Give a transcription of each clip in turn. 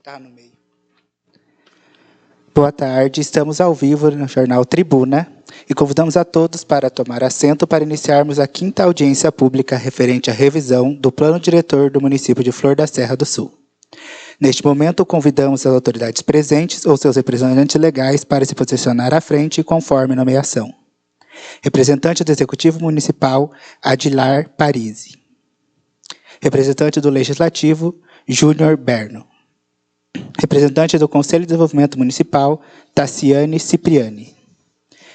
Tá no meio. Boa tarde, estamos ao vivo no Jornal Tribuna e convidamos a todos para tomar assento para iniciarmos a 5ª audiência pública referente à revisão do Plano Diretor do município de Flor da Serra do Sul. Neste momento, convidamos as autoridades presentes ou seus representantes legais para se posicionar à frente conforme nomeação. Representante do Executivo Municipal, Adilar Parisi. Representante do Legislativo, Júnior Berno. Representante do Conselho de Desenvolvimento Municipal, Tassiane Cipriani.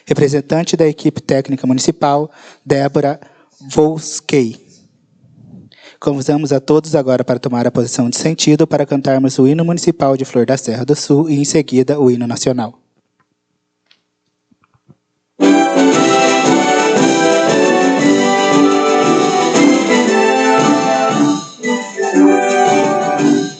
Representante da equipe técnica municipal, Débora Volskey. Convidamos a todos agora para tomar a posição de sentido para cantarmos o hino municipal de Flor da Serra do Sul e, em seguida, o hino nacional.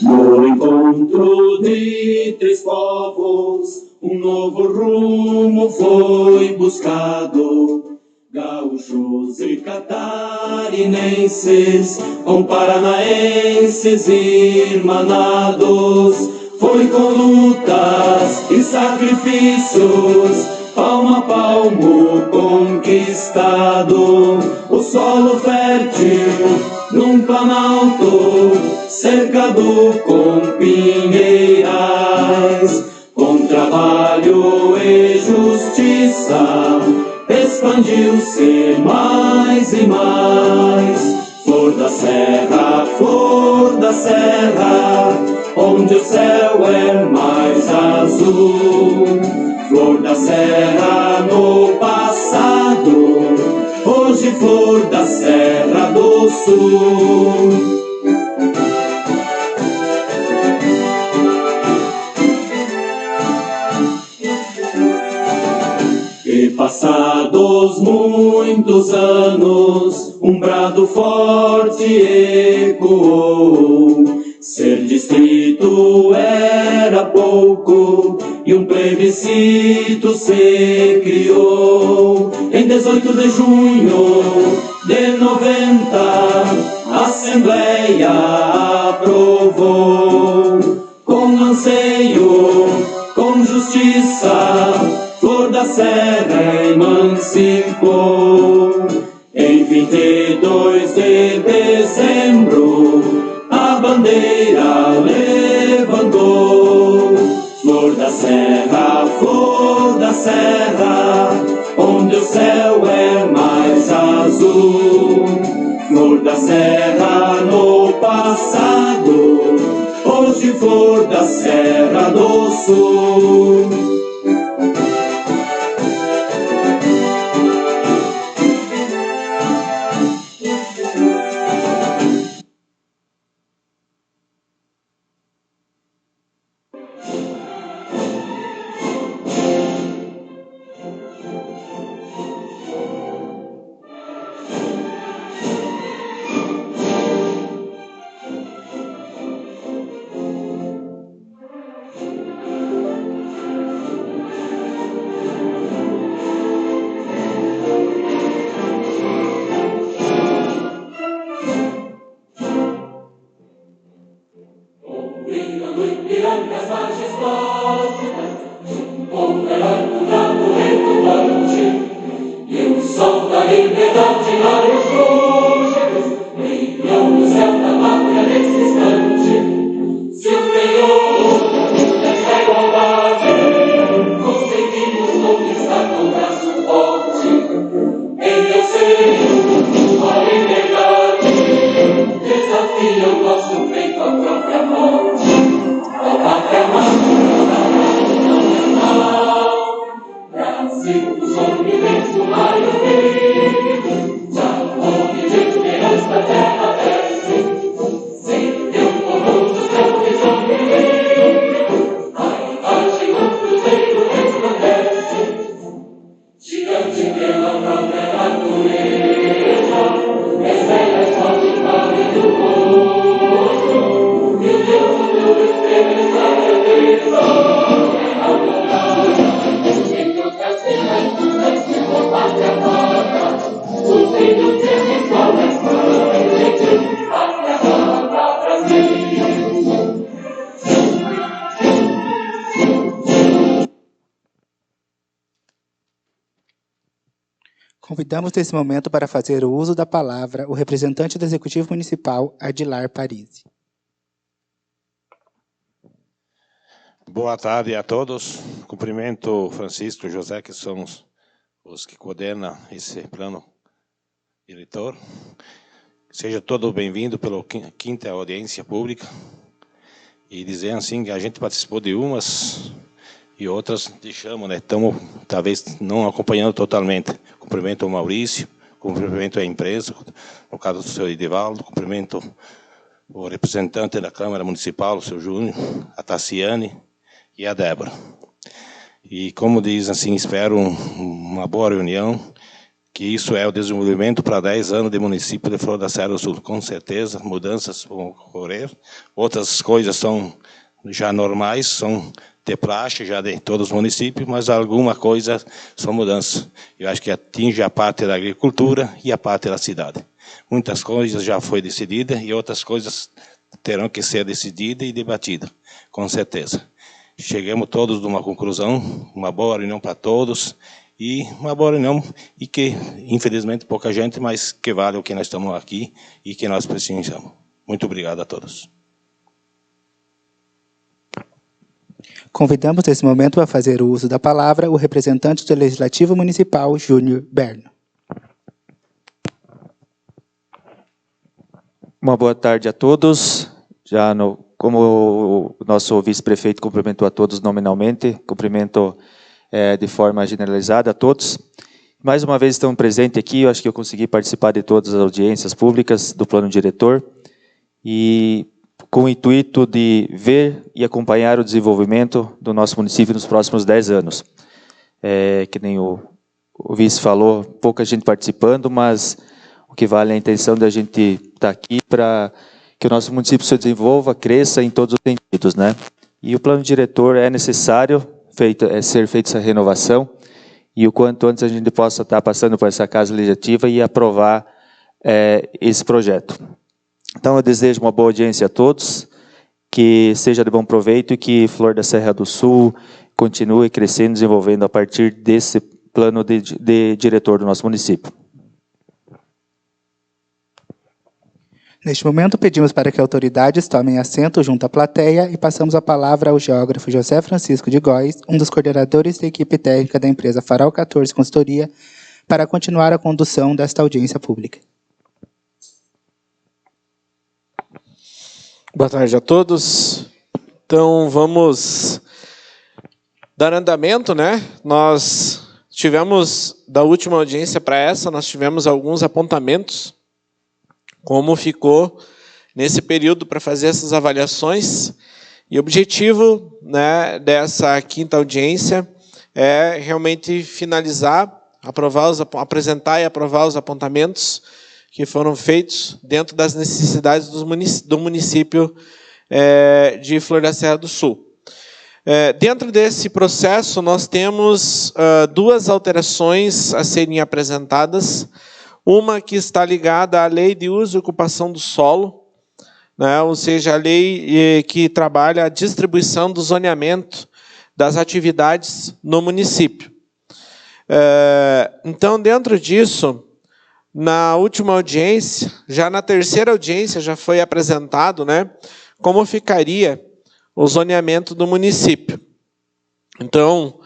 No encontro de três povos, um novo rumo foi buscado. Gaúchos e catarinenses, com paranaenses irmanados, foi com lutas e sacrifícios, palmo a palmo conquistado, o solo fértil num planalto, cercado com pinheirais, com trabalho e justiça, expandiu-se mais e mais. Flor da serra, onde o céu é mais azul. Flor da Serra no passado, hoje Flor da Serra do Sul. E passados muitos anos, um brado forte ecoou. Ser distrito era pouco e um plebiscito se criou. Em 18 de junho de 90, a Assembleia aprovou. Com anseio, com justiça, Flor da Serra emancipou. Em 22 de dezembro, a bandeira levantou. Flor da Serra, onde o céu é mais azul. Flor da Serra no passado, hoje Flor da Serra do Sul. Convidamos nesse momento para fazer o uso da palavra o representante do Executivo Municipal, Adilar Parisi. Boa tarde a todos. Cumprimento Francisco e José, que são os que coordenam esse plano diretor. Seja todo bem-vindo pela quinta audiência pública. E dizer assim que a gente participou de umas e outras deixamos, né? Estamos talvez não acompanhando totalmente. Cumprimento o Maurício, cumprimento a empresa, no caso do senhor Edivaldo, cumprimento o representante da Câmara Municipal, o senhor Júnior, a Tassiane e a Débora. E como diz assim, espero uma boa reunião, que isso é o desenvolvimento para 10 anos de município de Flor da Serra do Sul. Com certeza, mudanças vão ocorrer. Outras coisas são já normais, são de praxe já de todos os municípios, mas alguma coisa são mudanças. Eu acho que atinge a parte da agricultura e a parte da cidade. Muitas coisas já foi decidida e outras coisas terão que ser decididas e debatidas, com certeza. Chegamos todos numa conclusão, uma boa reunião para todos, e uma boa reunião, e que, infelizmente, pouca gente, mas que vale o que nós estamos aqui e que nós precisamos. Muito obrigado a todos. Convidamos nesse momento a fazer o uso da palavra o representante do Legislativo Municipal, Júnior Berno. Uma boa tarde a todos. Como o nosso vice-prefeito cumprimentou a todos nominalmente, cumprimento de forma generalizada a todos. Mais uma vez estão presentes aqui, eu acho que eu consegui participar de todas as audiências públicas do plano diretor, e com o intuito de ver e acompanhar o desenvolvimento do nosso município nos próximos 10 anos. Que nem o vice falou, pouca gente participando, mas o que vale é a intenção da gente estar aqui para que o nosso município se desenvolva, cresça em todos os sentidos, né? E o plano diretor é necessário ser feita essa renovação, e o quanto antes a gente possa estar passando por essa casa legislativa e aprovar esse projeto. Então eu desejo uma boa audiência a todos, que seja de bom proveito e que Flor da Serra do Sul continue crescendo e desenvolvendo a partir desse plano de diretor do nosso município. Neste momento, pedimos para que autoridades tomem assento junto à plateia e passamos a palavra ao geógrafo José Francisco de Góes, um dos coordenadores da equipe técnica da empresa Farol 14 Consultoria, para continuar a condução desta audiência pública. Boa tarde a todos. Então, vamos dar andamento, né? Nós tivemos, da última audiência para essa, nós tivemos alguns apontamentos, como ficou nesse período para fazer essas avaliações. E o objetivo, né, dessa quinta audiência é realmente finalizar, apresentar e aprovar os apontamentos que foram feitos dentro das necessidades do município de Flor da Serra do Sul. Dentro desse processo, nós temos duas alterações a serem apresentadas. Uma que está ligada à Lei de Uso e Ocupação do Solo, né, ou seja, a lei que trabalha a distribuição do zoneamento das atividades no município. Então, dentro disso, na última audiência, já na terceira audiência, já foi apresentado, né, como ficaria o zoneamento do município. Então,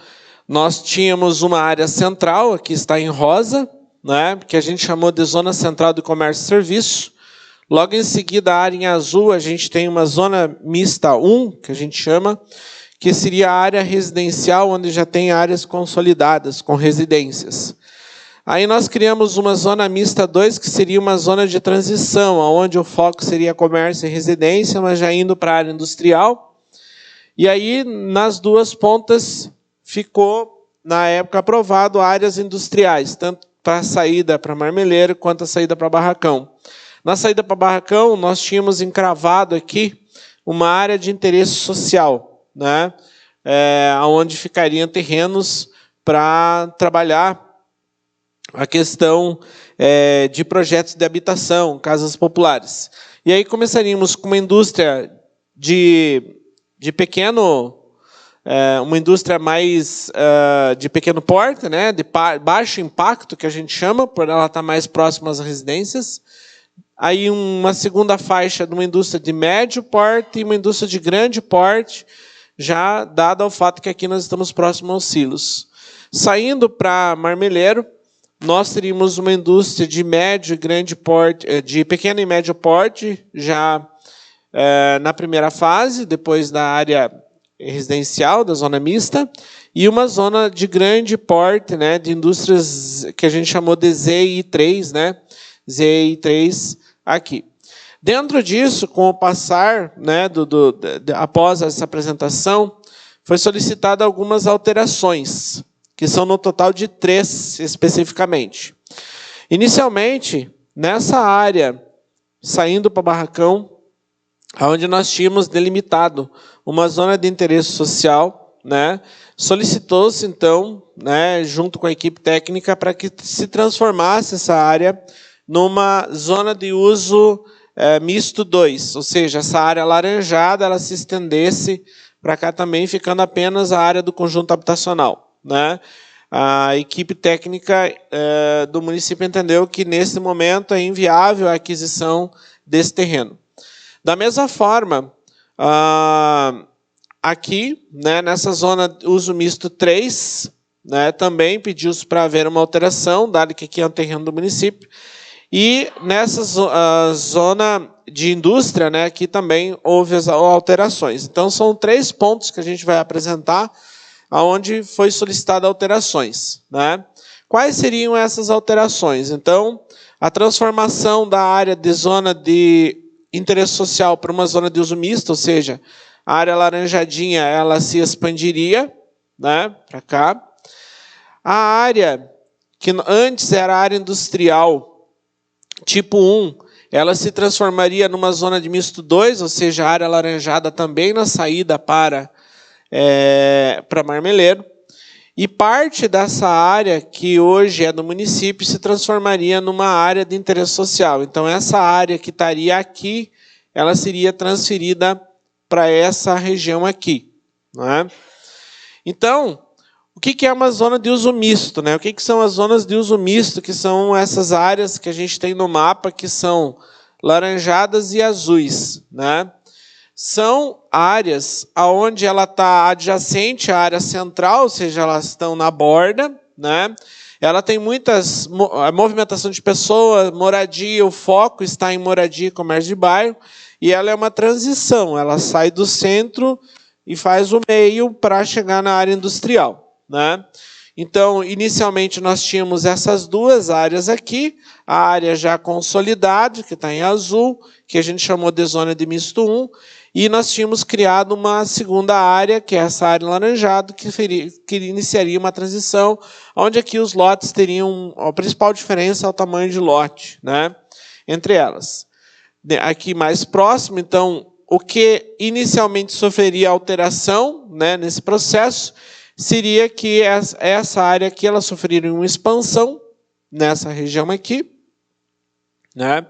nós tínhamos uma área central, aqui está em rosa, né, que a gente chamou de Zona Central de Comércio e Serviço. Logo em seguida, a área em azul, a gente tem uma Zona Mista 1, que a gente chama, que seria a área residencial, onde já tem áreas consolidadas, com residências. Aí nós criamos uma Zona Mista 2, que seria uma zona de transição, onde o foco seria comércio e residência, mas já indo para a área industrial. E aí, nas duas pontas, ficou, na época, aprovado áreas industriais, tanto para a saída para Marmeleiro, quanto a saída para Barracão. Na saída para Barracão, nós tínhamos encravado aqui uma área de interesse social, né? Onde ficariam terrenos para trabalhar a questão de projetos de habitação, casas populares. E aí começaríamos com uma indústria de pequeno uma indústria mais de pequeno porte, né, de baixo impacto, que a gente chama, por ela estar mais próxima às residências. Aí uma segunda faixa de uma indústria de médio porte e uma indústria de grande porte, já dado ao fato que aqui nós estamos próximos aos silos. Saindo para Marmeleiro, nós teríamos uma indústria de médio e grande porte, de pequeno e médio porte, já na primeira fase, depois da área residencial, da zona mista, e uma zona de grande porte, né, de indústrias que a gente chamou de ZI3, né, ZI3 aqui. Dentro disso, com o passar, né, após essa apresentação, foi solicitada algumas alterações, que são no total de 3 especificamente. Inicialmente, nessa área, saindo para Barracão, onde nós tínhamos delimitado uma zona de interesse social, né, solicitou-se, então, né, junto com a equipe técnica, para que se transformasse essa área numa zona de uso misto 2, ou seja, essa área alaranjada ela se estendesse para cá também, ficando apenas a área do conjunto habitacional, né? A equipe técnica do município entendeu que, nesse momento, é inviável a aquisição desse terreno. Da mesma forma, aqui, né, nessa zona uso misto 3, né, também pediu-se para haver uma alteração, dado que aqui é um terreno do município, e nessa zona de indústria, né, aqui também houve as alterações. Então, são 3 pontos que a gente vai apresentar, onde foi solicitada alterações, né? Quais seriam essas alterações? Então, a transformação da área de zona de interesse social para uma zona de uso misto, ou seja, a área laranjadinha ela se expandiria, né, para cá. A área que antes era área industrial tipo 1, ela se transformaria numa zona de misto 2, ou seja, a área laranjada também na saída para Marmeleiro. E parte dessa área, que hoje é do município, se transformaria numa área de interesse social. Então, essa área que estaria aqui, ela seria transferida para essa região aqui, não é? Então, o que é uma zona de uso misto, né? O que são as zonas de uso misto, que são essas áreas que a gente tem no mapa, que são laranjadas e azuis, né? São áreas onde ela está adjacente à área central, ou seja, elas estão na borda, né? Ela tem muitas movimentação de pessoas, moradia, o foco está em moradia e comércio de bairro, e ela é uma transição, ela sai do centro e faz o meio para chegar na área industrial, né? Então, inicialmente, nós tínhamos essas 2 áreas aqui, a área já consolidada, que está em azul, que a gente chamou de zona de misto 1, e nós tínhamos criado uma segunda área, que é essa área laranjada, que iniciaria uma transição, onde aqui os lotes teriam, a principal diferença é o tamanho de lote, né, entre elas. Aqui mais próximo, então, o que inicialmente sofreria alteração, né, nesse processo, seria que essa área aqui ela sofreria uma expansão, nessa região aqui, né?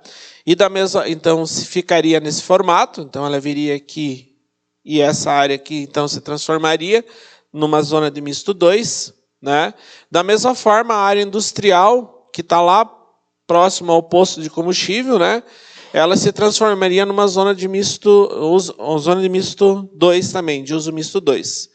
E da mesma, então, se ficaria nesse formato, então ela viria aqui, e essa área aqui, então, se transformaria numa zona de misto 2, né? Da mesma forma, a área industrial, que está lá próximo ao posto de combustível, né, ela se transformaria numa zona de misto 2 também, de uso misto 2.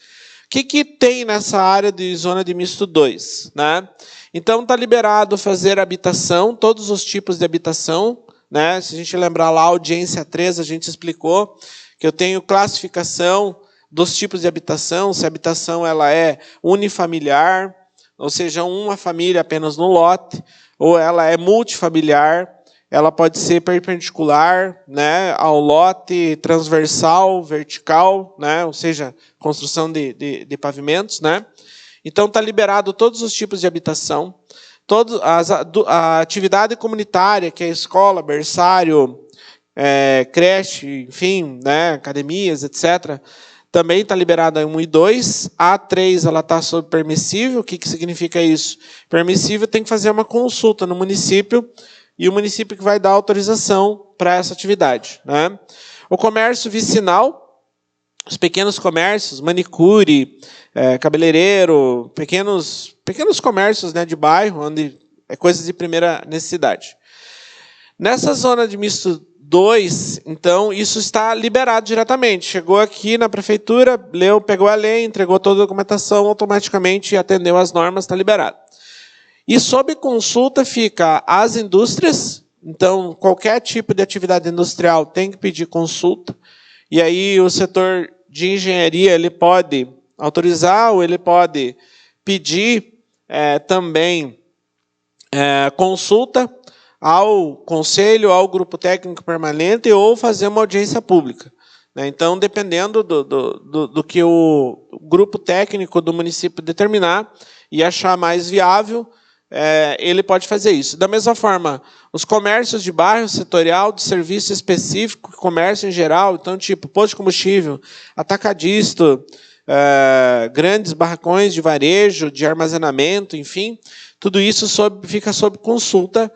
O que tem nessa área de zona de misto 2? Né? Então, está liberado fazer habitação, todos os tipos de habitação. Né? Se a gente lembrar lá, a audiência 3, a gente explicou que eu tenho classificação dos tipos de habitação, se a habitação ela é unifamiliar, ou seja, uma família apenas no lote, ou ela é multifamiliar, ela pode ser perpendicular, né, ao lote, transversal, vertical, né, ou seja, construção de pavimentos. Né? Então, está liberado todos os tipos de habitação, a atividade comunitária, que é escola, berçário, creche, enfim, né, academias, etc., também está liberada em 1 e 2. A 3 ela está sob permissível. O que significa isso? Permissível tem que fazer uma consulta no município, e o município que vai dar autorização para essa atividade. Né? O comércio vicinal, os pequenos comércios, manicure, cabeleireiro, pequenos comércios, né, de bairro, onde é coisas de primeira necessidade. Nessa zona de misto 2, então, isso está liberado diretamente. Chegou aqui na prefeitura, leu, pegou a lei, entregou toda a documentação, automaticamente atendeu às normas, está liberado. E sob consulta fica as indústrias. Então, qualquer tipo de atividade industrial tem que pedir consulta. E aí o setor de engenharia ele pode autorizar ou ele pode pedir também consulta ao conselho, ao grupo técnico permanente ou fazer uma audiência pública. Então, dependendo do que o grupo técnico do município determinar e achar mais viável, ele pode fazer isso. Da mesma forma, os comércios de bairro, setorial, de serviço específico, comércio em geral, então, tipo, posto de combustível, atacadista, grandes barracões de varejo, de armazenamento, enfim, tudo isso fica sob consulta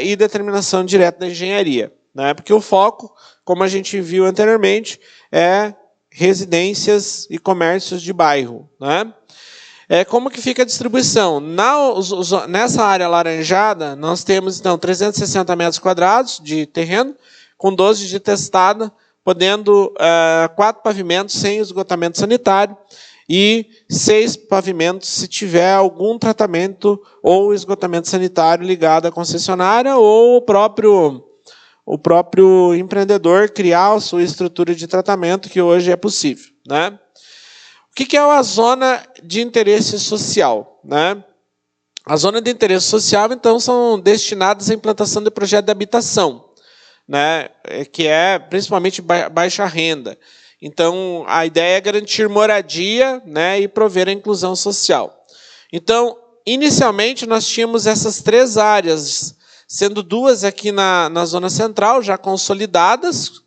e determinação direta da engenharia, né? Porque o foco, como a gente viu anteriormente, é residências e comércios de bairro, né? Como que fica a distribuição? Nessa área laranjada, nós temos, então, 360 metros quadrados de terreno, com 12 de testada, podendo 4 pavimentos sem esgotamento sanitário e 6 pavimentos se tiver algum tratamento ou esgotamento sanitário ligado à concessionária ou o próprio empreendedor criar a sua estrutura de tratamento, que hoje é possível, né? O que é a zona de interesse social, né? A zona de interesse social, então, são destinadas à implantação de projeto de habitação, né? Que é principalmente baixa renda. Então, a ideia é garantir moradia, né, e prover a inclusão social. Então, inicialmente, nós tínhamos essas 3 áreas, sendo 2 aqui na zona central, já consolidadas,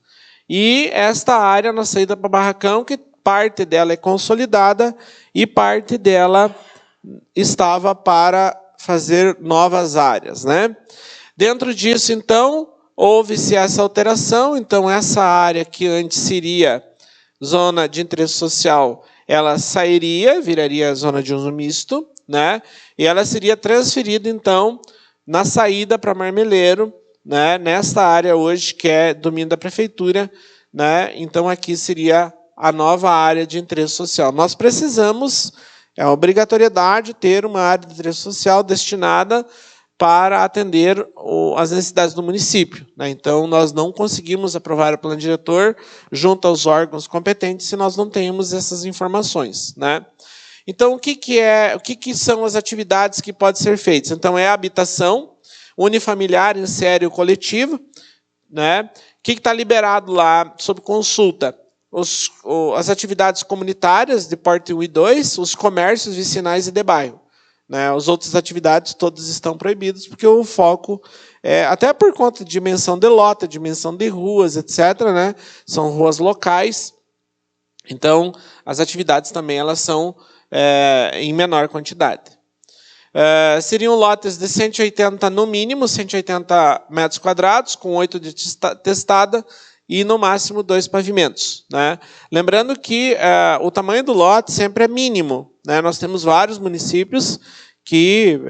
e esta área na saída para Barracão, que parte dela é consolidada e parte dela estava para fazer novas áreas, né? Dentro disso, então, houve-se essa alteração. Então, essa área que antes seria zona de interesse social, ela sairia, viraria zona de uso misto, né? E ela seria transferida, então, na saída para Marmeleiro, né? Nesta área hoje, que é domínio da prefeitura, né? Então, aqui seria a nova área de interesse social. Nós precisamos, é obrigatoriedade, ter uma área de interesse social destinada para atender as necessidades do município, né? Então, nós não conseguimos aprovar o plano diretor junto aos órgãos competentes se nós não temos essas informações, né? Então, o que são as atividades que podem ser feitas? Então, é a habitação unifamiliar em série ou coletiva, né? O que está liberado lá sob consulta? As atividades comunitárias de porte 1 e 2, os comércios vicinais e de bairro, né? As outras atividades todas estão proibidas, porque o foco, até por conta de dimensão de lota, dimensão de ruas, etc., né? São ruas locais. Então, as atividades também elas são em menor quantidade. Seriam lotes de 180 no mínimo, 180 metros quadrados, com 8 de testada, e, no máximo, 2 pavimentos, né? Lembrando que o tamanho do lote sempre é mínimo, né? Nós temos vários municípios que,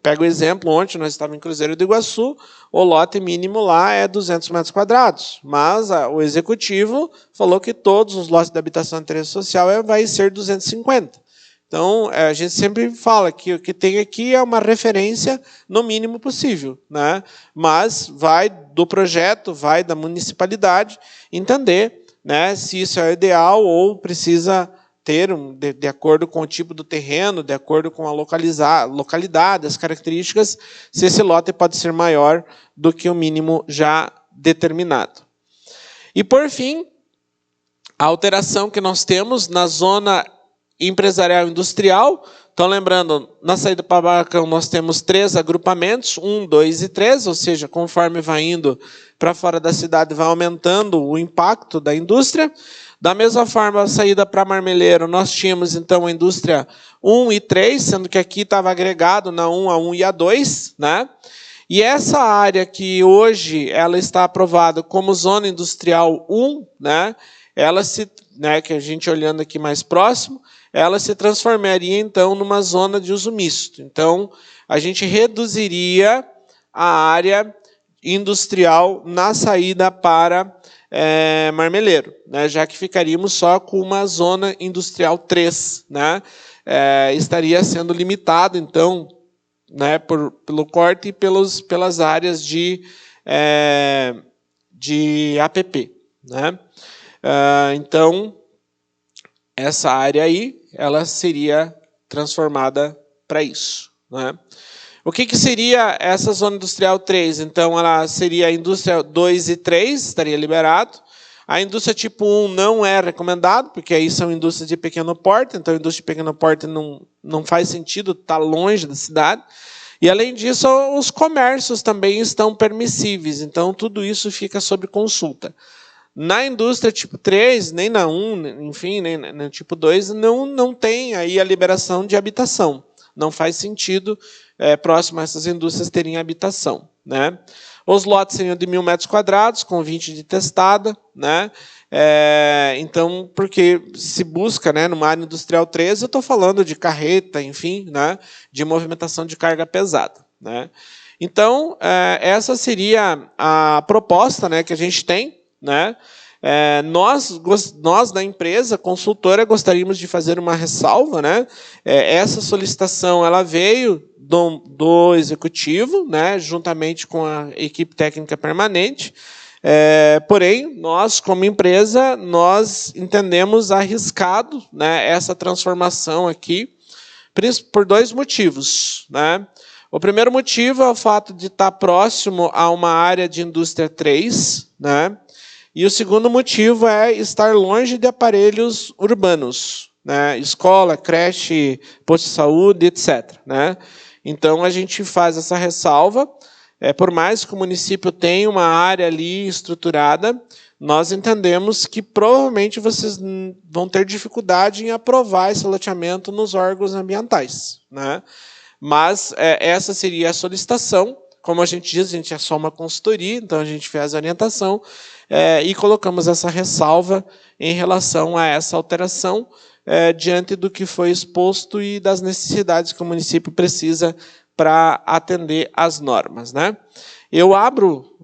pega o exemplo, ontem nós estávamos em Cruzeiro do Iguaçu, o lote mínimo lá é 200 metros quadrados, mas o executivo falou que todos os lotes de habitação de interesse social vai ser 250. Então, a gente sempre fala que o que tem aqui é uma referência no mínimo possível, né? Mas vai do projeto, vai da municipalidade entender, né, se isso é ideal ou precisa ter, de acordo com o tipo do terreno, de acordo com a localidade, as características, se esse lote pode ser maior do que o mínimo já determinado. E, por fim, a alteração que nós temos na zona empresarial industrial. Então, lembrando, na saída para Barracão nós temos 3 agrupamentos, 1, 2 e 3, ou seja, conforme vai indo para fora da cidade, vai aumentando o impacto da indústria. Da mesma forma, a saída para Marmeleiro, nós tínhamos, então, a indústria 1 e 3, sendo que aqui estava agregado na 1, a 1 e a 2, né? E essa área que hoje ela está aprovada como zona industrial 1, né? que a gente olhando aqui mais próximo, ela se transformaria, então, numa zona de uso misto. Então, a gente reduziria a área industrial na saída para Marmeleiro, né, já que ficaríamos só com uma zona industrial 3. Né, estaria sendo limitado, então, né, pelo corte e pelas áreas de APP. Né. Então, essa área aí, ela seria transformada para isso. Né. O que seria essa zona industrial 3? Então, ela seria a indústria 2 e 3, estaria liberado. A indústria tipo 1 não é recomendado, porque aí são indústrias de pequeno porte, então a indústria de pequeno porte não faz sentido estar longe da cidade. E, além disso, os comércios também estão permissíveis, então tudo isso fica sob consulta. Na indústria tipo 3, nem na 1, enfim, nem na tipo 2, não tem aí a liberação de habitação. Não faz sentido próximo a essas indústrias terem habitação. Né? Os lotes seriam de 1.000 metros quadrados, com 20 de testada. Né? Então, porque se busca, né, numa área industrial 13, eu estou falando de carreta, enfim, né, de movimentação de carga pesada. Né? Então, essa seria a proposta, né, que a gente tem. Né? Nós da empresa consultora gostaríamos de fazer uma ressalva. Né? Essa solicitação ela veio do executivo, né, juntamente com a equipe técnica permanente. Porém, nós, como empresa, nós entendemos arriscado, né, essa transformação aqui, por 2 motivos. Né? O primeiro motivo é o fato de estar próximo a uma área de indústria 3, né? E o segundo motivo é estar longe de aparelhos urbanos, né? Escola, creche, posto de saúde, etc. Né? Então, a gente faz essa ressalva. Por mais que o município tenha uma área ali estruturada, nós entendemos que provavelmente vocês vão ter dificuldade em aprovar esse loteamento nos órgãos ambientais. Né? Mas essa seria a solicitação. Como a gente diz, a gente é só uma consultoria, então a gente fez a orientação e colocamos essa ressalva em relação a essa alteração diante do que foi exposto e das necessidades que o município precisa para atender às normas. Né? Eu abro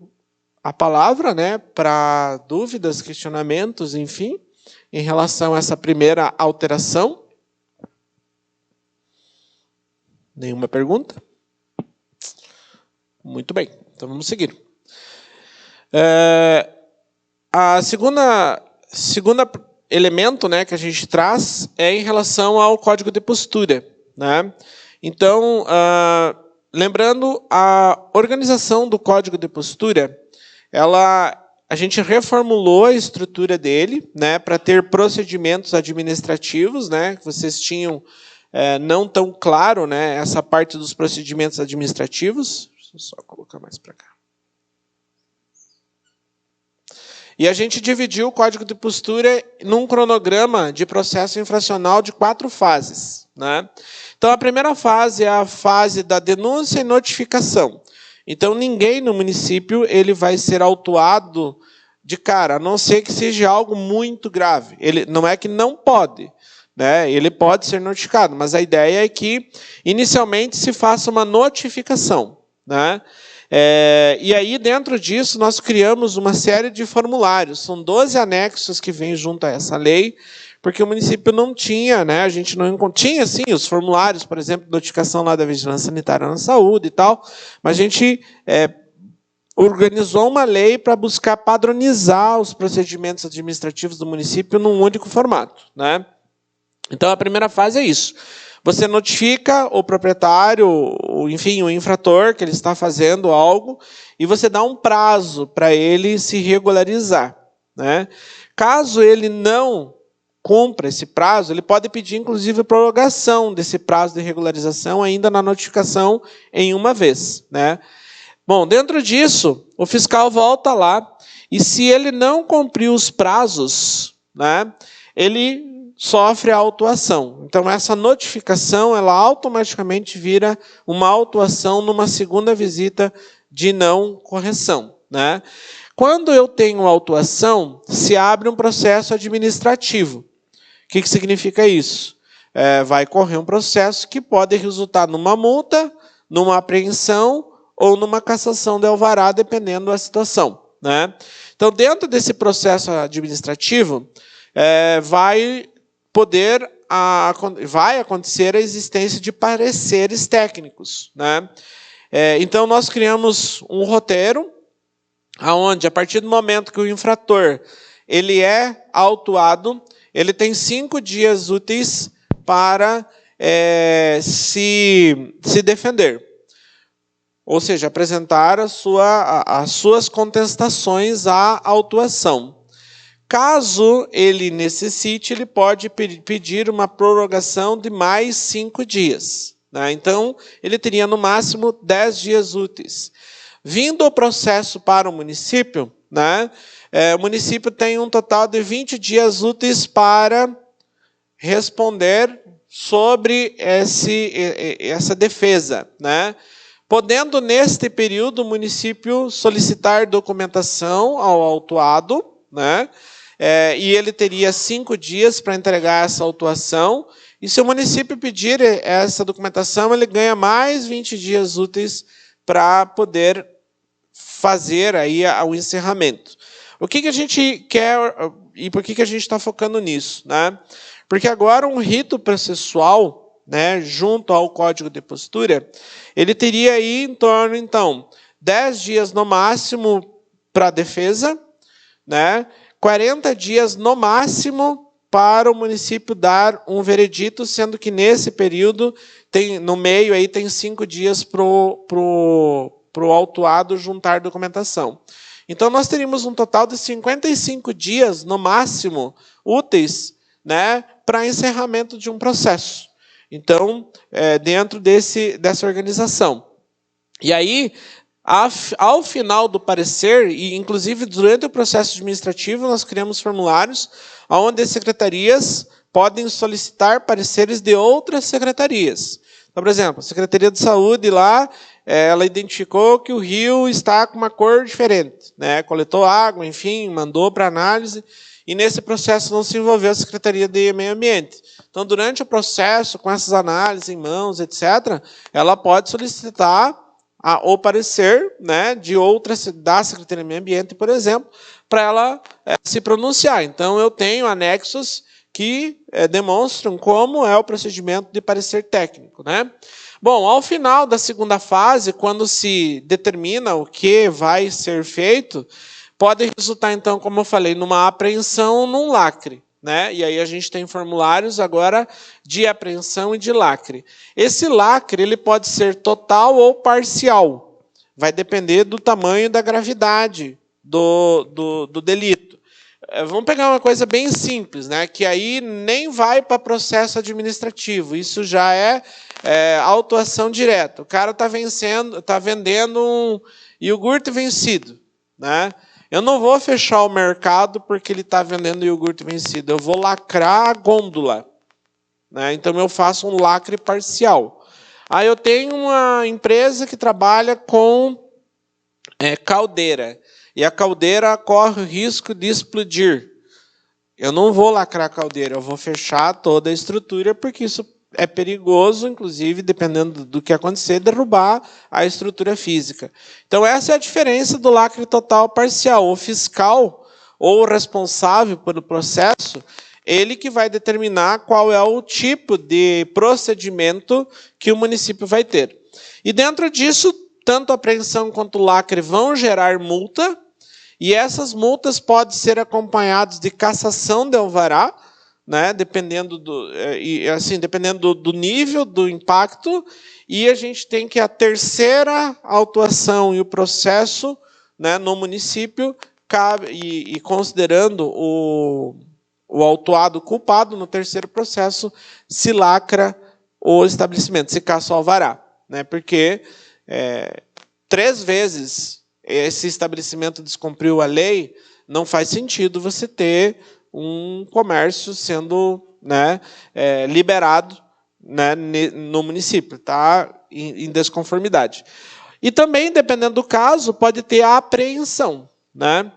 a palavra, né, para dúvidas, questionamentos, enfim, em relação a essa primeira alteração. Nenhuma pergunta? Muito bem, então vamos seguir. A segunda elemento, né, que a gente traz é em relação ao código de postura. Né? Então, lembrando, a organização do código de postura, a gente reformulou a estrutura dele, né, para ter procedimentos administrativos, né, que vocês tinham não tão claro, né, essa parte dos procedimentos administrativos. Deixa eu só colocar mais para cá. E a gente dividiu o código de postura num cronograma de processo infracional de 4 fases. Né? Então, a primeira fase é a fase da denúncia e notificação. Então, ninguém no município ele vai ser autuado de cara, a não ser que seja algo muito grave. Ele, não é que não pode, né? Ele pode ser notificado, mas a ideia é que, inicialmente, se faça uma notificação. Né? E aí, dentro disso, nós criamos uma série de formulários. São 12 anexos que vêm junto a essa lei, porque o município não tinha, né? A gente não tinha, sim, os formulários, por exemplo, notificação lá da Vigilância Sanitária na Saúde e tal, mas a gente organizou uma lei para buscar padronizar os procedimentos administrativos do município num único formato. Né? Então, a primeira fase é isso. Você notifica o proprietário, enfim, o infrator, que ele está fazendo algo, e você dá um prazo para ele se regularizar. Né? Caso ele não cumpra esse prazo, ele pode pedir, inclusive, prorrogação desse prazo de regularização ainda na notificação em uma vez. Né? Bom, dentro disso, o fiscal volta lá, e se ele não cumprir os prazos, né, ele sofre a autuação. Então, essa notificação, ela automaticamente vira uma autuação numa segunda visita de não correção. né? Quando eu tenho autuação, se abre um processo administrativo. O que significa isso? Vai correr um processo que pode resultar numa multa, numa apreensão ou numa cassação de alvará, dependendo da situação, né? Então, dentro desse processo administrativo, vai acontecer a existência de pareceres técnicos, né? Então, nós criamos um roteiro, onde, a partir do momento que o infrator ele é autuado, ele tem 5 dias úteis para se defender. Ou seja, apresentar as suas contestações à autuação. Caso ele necessite, ele pode pedir uma prorrogação de mais 5 dias. Né? Então, ele teria no máximo 10 dias úteis. Vindo o processo para o município, né, o município tem um total de 20 dias úteis para responder sobre essa defesa, né? Podendo, neste período, o município solicitar documentação ao autuado, né? E ele teria 5 dias para entregar essa autuação, e se o município pedir essa documentação, ele ganha mais 20 dias úteis para poder fazer aí o encerramento. O que a gente quer e por que a gente está focando nisso, né? Porque agora um rito processual, né, junto ao Código de Postura, ele teria aí em torno, então, 10 dias no máximo para a defesa, né, 40 dias no máximo para o município dar um veredito, sendo que nesse período, no meio aí tem 5 dias para o autuado juntar documentação. Então, nós teríamos um total de 55 dias, no máximo, úteis, né, para encerramento de um processo. Então, dentro dessa organização. E aí, ao final do parecer, e inclusive durante o processo administrativo, nós criamos formulários onde as secretarias podem solicitar pareceres de outras secretarias. Então, por exemplo, a Secretaria de Saúde lá, ela identificou que o rio está com uma cor diferente, né? Coletou água, enfim, mandou para análise, e nesse processo não se envolveu a Secretaria de Meio Ambiente. Então, durante o processo, com essas análises em mãos, etc., ela pode solicitar o parecer, né, da Secretaria de Meio Ambiente, por exemplo, para ela se pronunciar. Então, eu tenho anexos que demonstram como é o procedimento de parecer técnico, né? Bom, ao final da segunda fase, quando se determina o que vai ser feito, pode resultar, então, como eu falei, numa apreensão, num lacre, né? E aí a gente tem formulários agora de apreensão e de lacre. Esse lacre ele pode ser total ou parcial. Vai depender do tamanho e da gravidade do delito. Vamos pegar uma coisa bem simples, né? Que aí nem vai para processo administrativo. Isso já é autuação direta. O cara está vendendo um iogurte vencido, né? Eu não vou fechar o mercado porque ele está vendendo iogurte vencido. Eu vou lacrar a gôndola, né? Então, eu faço um lacre parcial. Aí eu tenho uma empresa que trabalha com caldeira. E a caldeira corre o risco de explodir. Eu não vou lacrar a caldeira, eu vou fechar toda a estrutura, porque isso é perigoso, inclusive, dependendo do que acontecer, derrubar a estrutura física. Então, essa é a diferença do lacre total parcial. O fiscal, ou o responsável pelo processo, ele que vai determinar qual é o tipo de procedimento que o município vai ter. E dentro disso, tanto a apreensão quanto o lacre vão gerar multa, e essas multas podem ser acompanhadas de cassação de alvará, né, dependendo do nível do impacto, e a gente tem que a terceira autuação e o processo, né, no município, e considerando o autuado culpado, no terceiro processo, se lacra o estabelecimento, se caça o alvará, né, porque 3 vezes esse estabelecimento descumpriu a lei, não faz sentido você ter um comércio sendo, né, liberado, né, no município, está em desconformidade. E também, dependendo do caso, pode ter a apreensão, né?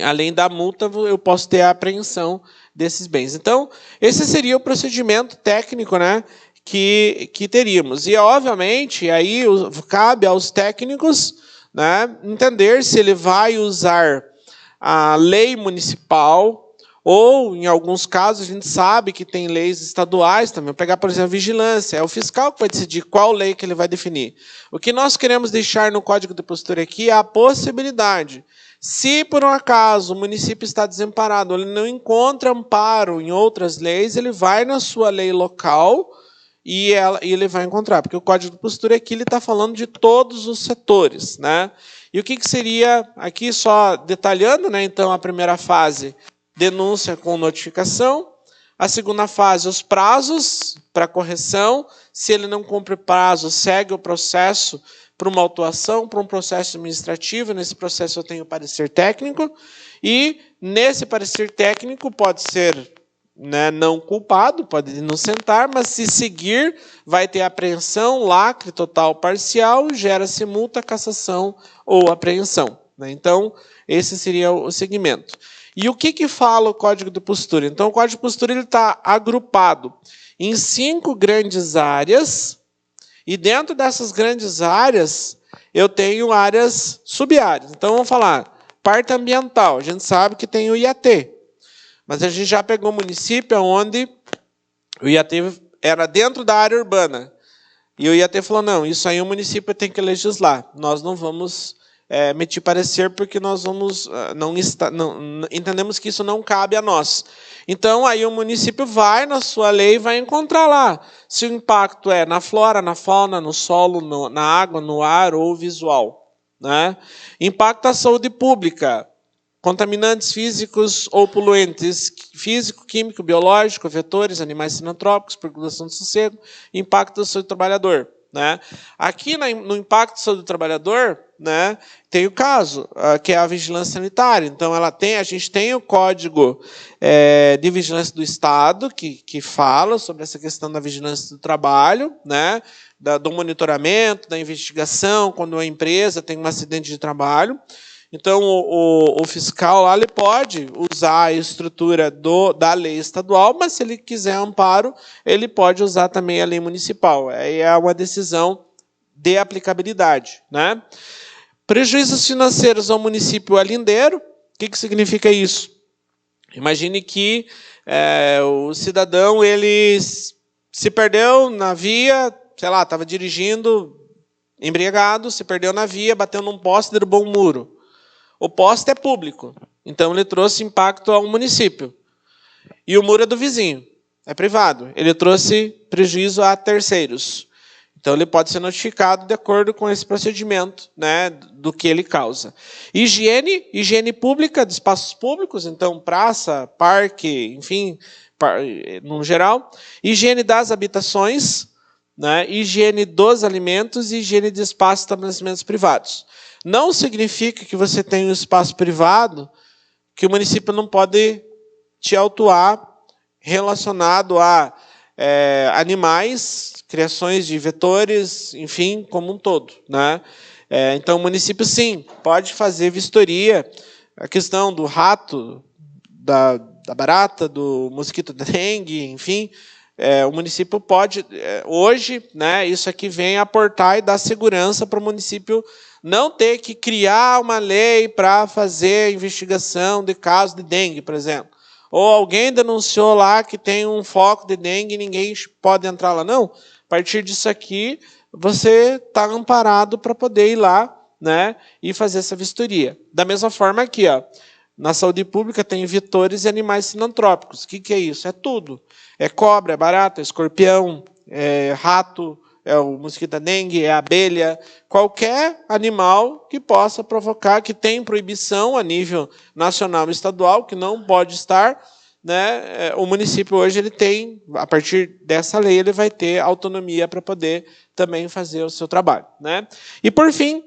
Além da multa, eu posso ter a apreensão desses bens. Então, esse seria o procedimento técnico, né, que teríamos. E, obviamente, aí cabe aos técnicos, né, entender se ele vai usar a lei municipal ou, em alguns casos, a gente sabe que tem leis estaduais também. Vou pegar, por exemplo, a vigilância. É o fiscal que vai decidir qual lei que ele vai definir. O que nós queremos deixar no Código de Postura aqui é a possibilidade. Se, por um acaso, o município está desamparado, ele não encontra amparo em outras leis, ele vai na sua lei local e ele vai encontrar. Porque o Código de Postura aqui ele está falando de todos os setores, né? E o que seria, aqui só detalhando, né? Então, a primeira fase, denúncia com notificação. A segunda fase, os prazos para correção. Se ele não cumpre prazo, segue o processo para uma autuação, para um processo administrativo. Nesse processo eu tenho parecer técnico. E nesse parecer técnico pode ser, né, não culpado, pode inocentar, mas se seguir, vai ter apreensão, lacre total parcial, gera-se multa, cassação ou apreensão, né? Então, esse seria o segmento. E o que fala o Código de Postura? Então, o Código de Postura está agrupado em 5 grandes áreas, e dentro dessas grandes áreas, eu tenho áreas sub-áreas. Então, vamos falar, parte ambiental, a gente sabe que tem o IAT, mas a gente já pegou município onde o IAT era dentro da área urbana, e o IAT falou, não, isso aí o município tem que legislar, nós não vamos emitir parecer porque nós vamos, entendemos que isso não cabe a nós. Então, aí o município vai na sua lei e vai encontrar lá se o impacto é na flora, na fauna, no solo, na água, no ar ou visual, né? Impacto à saúde pública, contaminantes físicos ou poluentes, físico, químico, biológico, vetores, animais sinantrópicos, perturbação do sossego, impacto sobre o trabalhador, né? Aqui no impacto sobre o trabalhador, né, tem o caso, que é a vigilância sanitária. Então, a gente tem o Código de Vigilância do Estado, que fala sobre essa questão da vigilância do trabalho, né, do monitoramento, da investigação, quando uma empresa tem um acidente de trabalho. Então, o fiscal lá, ele pode usar a estrutura da lei estadual, mas se ele quiser amparo, ele pode usar também a lei municipal. Aí é uma decisão de aplicabilidade, né? Prejuízos financeiros ao município alindeiro. O que significa isso? Imagine que o cidadão ele se perdeu na via, sei lá, estava dirigindo embriagado, se perdeu na via, bateu num poste, derrubou um muro. O poste é público, então ele trouxe impacto ao município. E o muro é do vizinho, é privado. Ele trouxe prejuízo a terceiros. Então, ele pode ser notificado de acordo com esse procedimento, né, do que ele causa. Higiene pública de espaços públicos, então, praça, parque, enfim, no geral. Higiene das habitações, né, higiene dos alimentos e higiene de espaços e estabelecimentos privados. Não significa que você tem um espaço privado que o município não pode te autuar relacionado a animais, criações de vetores, enfim, como um todo, né? Então, o município, sim, pode fazer vistoria, a questão do rato, da barata, do mosquito dengue, enfim, o município pode, hoje, né, isso aqui vem aportar e dar segurança para o município não ter que criar uma lei para fazer investigação de casos de dengue, por exemplo. Ou alguém denunciou lá que tem um foco de dengue e ninguém pode entrar lá. Não, a partir disso aqui, você está amparado para poder ir lá, né, e fazer essa vistoria. Da mesma forma aqui, ó, na saúde pública tem vetores e animais sinantrópicos. O que é isso? É tudo. É cobra, é barata, é escorpião, é rato, é o mosquito da dengue, é a abelha, qualquer animal que possa provocar, que tem proibição a nível nacional e estadual, que não pode estar, né? O município hoje ele tem, a partir dessa lei, ele vai ter autonomia para poder também fazer o seu trabalho, né? E, por fim,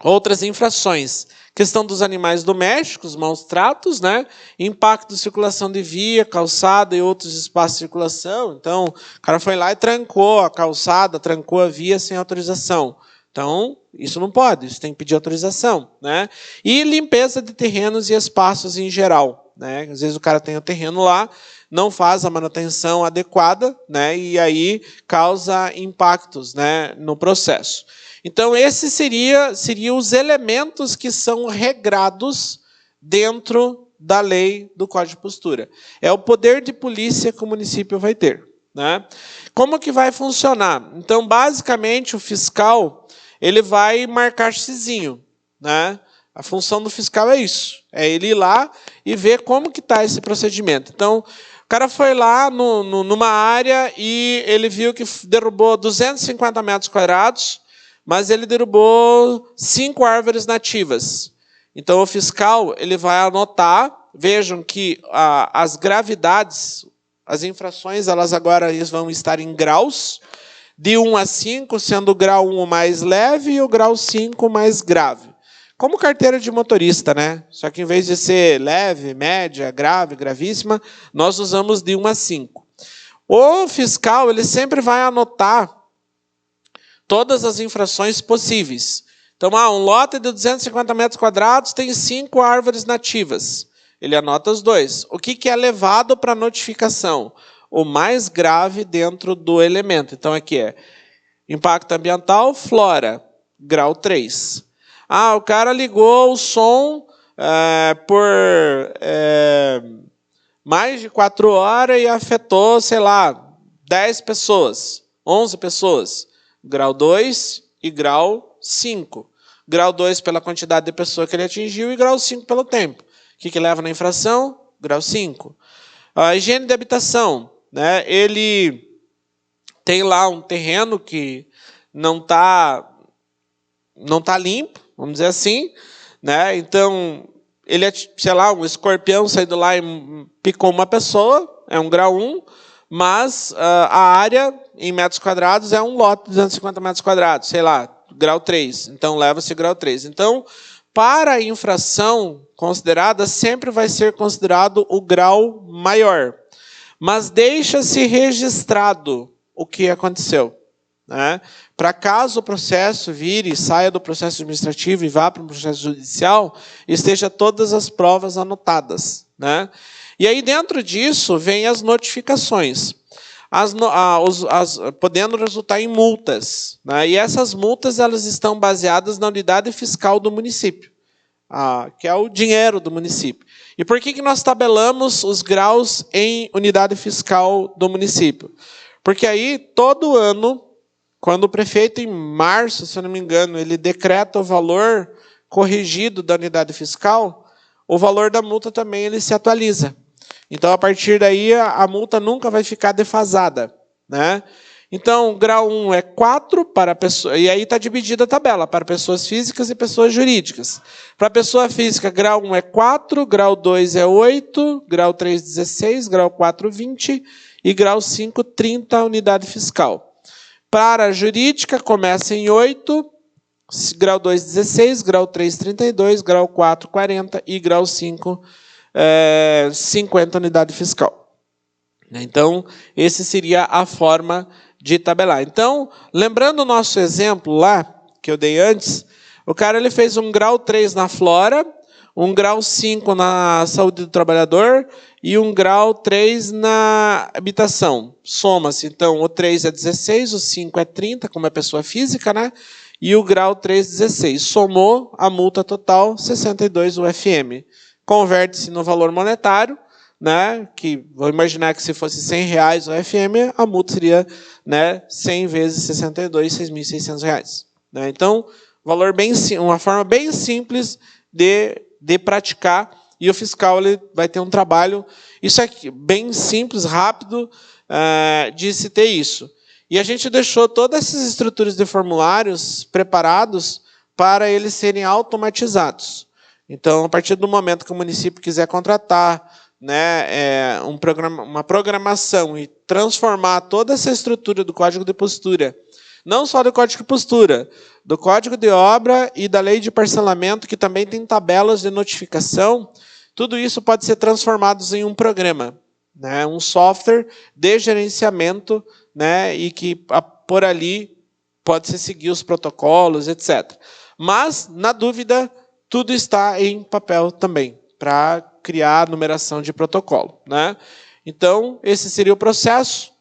outras infrações. Questão dos animais domésticos, maus tratos, né? Impacto de circulação de via, calçada e outros espaços de circulação. Então, o cara foi lá e trancou a calçada, trancou a via sem autorização. Então, isso não pode, isso tem que pedir autorização, né? E limpeza de terrenos e espaços em geral, né? Às vezes o cara tem o terreno lá, não faz a manutenção adequada, né? E aí causa impactos, né, no processo. Então, esses seriam os elementos que são regrados dentro da lei do Código de Postura. É o poder de polícia que o município vai ter, né? Como que vai funcionar? Então, basicamente, o fiscal ele vai marcar xizinho, né? A função do fiscal é isso, é ele ir lá e ver como que está esse procedimento. Então, o cara foi lá numa área e ele viu que derrubou 250 metros quadrados, mas ele derrubou 5 árvores nativas. Então, o fiscal ele vai anotar, vejam que as gravidades, as infrações, elas agora vão estar em graus, de 1 a 5, sendo o grau 1 o mais leve e o grau 5 o mais grave. Como carteira de motorista, né? Só que em vez de ser leve, média, grave, gravíssima, nós usamos de 1 a 5. O fiscal ele sempre vai anotar todas as infrações possíveis. Então, um lote de 250 metros quadrados tem 5 árvores nativas. Ele anota os 2. O que é levado para notificação? O mais grave dentro do elemento. Então, aqui é impacto ambiental, flora, grau 3. O cara ligou o som por mais de 4 horas e afetou, sei lá, 10 pessoas, 11 pessoas. Grau 2 e grau 5. Grau 2 pela quantidade de pessoas que ele atingiu e grau 5 pelo tempo. O que leva na infração? Grau 5. A higiene de habitação, né? Ele tem lá um terreno que não tá limpo, vamos dizer assim, né? Então, ele, sei lá, um escorpião saiu lá e picou uma pessoa, é um grau 1, mas a área em metros quadrados é um lote de 250 metros quadrados, sei lá, grau 3, então leva-se grau 3. Então, para a infração considerada, sempre vai ser considerado o grau maior. Mas deixa-se registrado o que aconteceu, né? Para caso o processo vire, saia do processo administrativo e vá para o processo judicial, esteja todas as provas anotadas, né? E aí dentro disso vem as notificações, podendo resultar em multas, né? E essas multas elas estão baseadas na unidade fiscal do município, que é o dinheiro do município. E por que nós tabelamos os graus em unidade fiscal do município? Porque aí, todo ano, quando o prefeito, em março, se eu não me engano, ele decreta o valor corrigido da unidade fiscal, o valor da multa também ele se atualiza. Então, a partir daí, a multa nunca vai ficar defasada, né? Então, grau 1 é 4 para pessoa, e aí está dividida a tabela para pessoas físicas e pessoas jurídicas. Para pessoa física, grau 1 é 4, grau 2 é 8, grau 3, 16, grau 4, 20 e grau 5, 30 a unidade fiscal. Para a jurídica, começa em 8, grau 2, 16, grau 3, 32, grau 4, 40 e grau 5, 50 unidade fiscal. Então, esse seria a forma de tabelar. Então, lembrando o nosso exemplo lá, que eu dei antes, o cara ele fez um grau 3 na flora, um grau 5 na saúde do trabalhador e um grau 3 na habitação. Soma-se, então, o 3 é 16, o 5 é 30, como é pessoa física, né? E o grau 3, 16. Somou a multa total, 62 UFM. Converte-se no valor monetário, né? Que vou imaginar que se fosse R$100 o UFM, a multa seria, né, 100 vezes 62, R$6.600. Né? Então, uma forma bem simples de praticar, e o fiscal ele vai ter um trabalho, isso aqui, bem simples, rápido, de se ter isso. E a gente deixou todas essas estruturas de formulários preparados para eles serem automatizados. Então, a partir do momento que o município quiser contratar, né, uma programação e transformar toda essa estrutura do Código de Postura, não só do Código de Postura, do Código de Obra e da Lei de Parcelamento, que também tem tabelas de notificação, tudo isso pode ser transformado em um programa, né, um software de gerenciamento, né, e que por ali pode-se seguir os protocolos, etc. Mas, na dúvida, tudo está em papel também, para criar a numeração de protocolo, né? Então, esse seria o processo,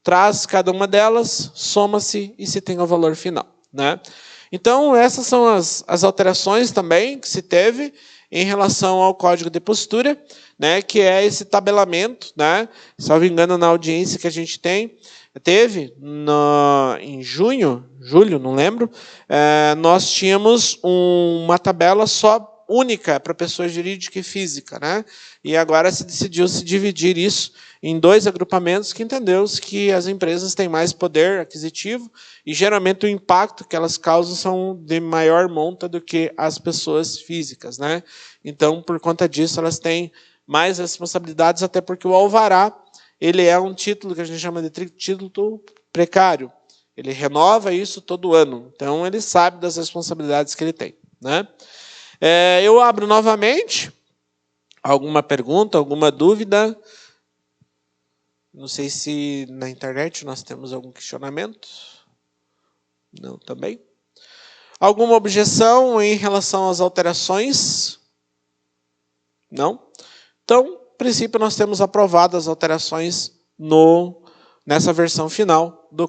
traz cada uma delas, soma-se e se tem o valor final, né? Então, essas são as alterações também que se teve em relação ao código de postura, né, que é esse tabelamento, né? Salvo engano, na audiência que a gente teve em julho, não lembro, nós tínhamos uma tabela só única para pessoa jurídica e física, né? E agora se decidiu se dividir isso em 2 agrupamentos, que entendeu-se que as empresas têm mais poder aquisitivo e geralmente o impacto que elas causam são de maior monta do que as pessoas físicas, né? Então, por conta disso, elas têm mais responsabilidades, até porque o alvará, ele é um título que a gente chama de título precário. Ele renova isso todo ano. Então, ele sabe das responsabilidades que ele tem, né? Eu abro novamente. Alguma pergunta, alguma dúvida? Não sei se na internet nós temos algum questionamento. Não, também. Alguma objeção em relação às alterações? Não? Então, a princípio, nós temos aprovado as alterações nessa versão final do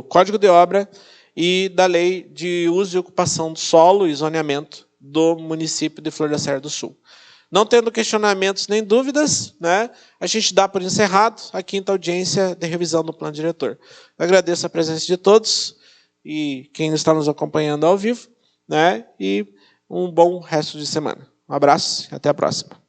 Código de Obra e da Lei de Uso e Ocupação do Solo e Zoneamento do município de Flor da Serra do Sul. Não tendo questionamentos nem dúvidas, né, a gente dá por encerrado a 5ª audiência de revisão do plano diretor. Eu agradeço a presença de todos e quem está nos acompanhando ao vivo, né, e um bom resto de semana. Um abraço e até a próxima.